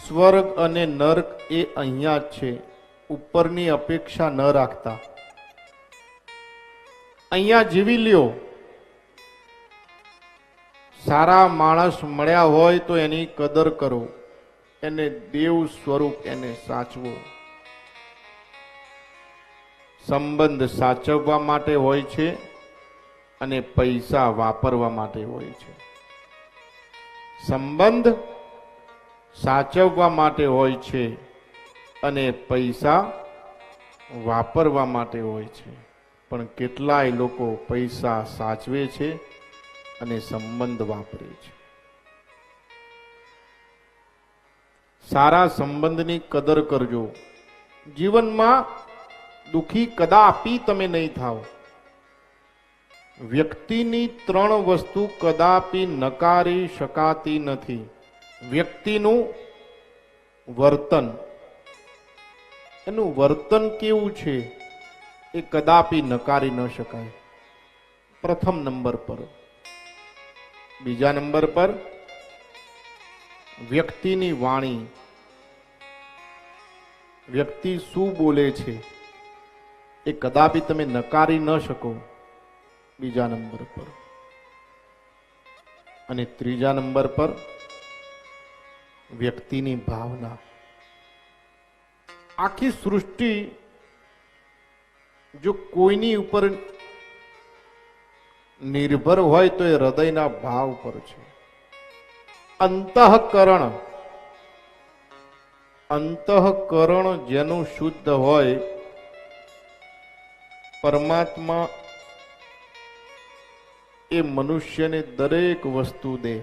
સ્વર્ગ અને નર્ક એ અહીંયા જ છે, ઉપરની અપેક્ષા ન રાખતા. અહીંયા જીવી લ્યો. સારા માણસ મળ્યા હોય તો એની કદર કરો, એને દેવ સ્વરૂપ એને સાચવો. સંબંધ સાચવવા માટે હોય છે અને પૈસા વાપરવા માટે હોય છે. સંબંધ સાચવવા માટે હોય છે અને પૈસા વાપરવા માટે હોય છે. પણ કેટલાય લોકો પૈસા સાચવે છે અને સંબંધ વાપરે છે. સારા સંબંધની કદર કરજો. જીવનમાં દુખી કદાપી તમે નહીં થાઓ. વ્યક્તિની 3 વસ્તુ કદાપી નકારી શકાતી નથી. વ્યક્તિનું વર્તન, એનું વર્તન કેવું છે એ કદાપી નકારી ન શકાય. પ્રથમ નંબર પર. બીજા નંબર પર વ્યક્તિની વાણી, વ્યક્તિ શું બોલે છે એ કદાપી તમે નકારી ન શકો. બીજા નંબર પર. અને ત્રીજા નંબર પર વ્યક્તિની ભાવના. આખી સૃષ્ટિ જો કોઈની ઉપર નિર્ભર હોય તો એ હૃદયના ભાવ પર છે. અંતઃકરણ, અંતઃકરણ જેનું શુદ્ધ હોય, પરમાત્મા એ મનુષ્યને દરેક વસ્તુ દે.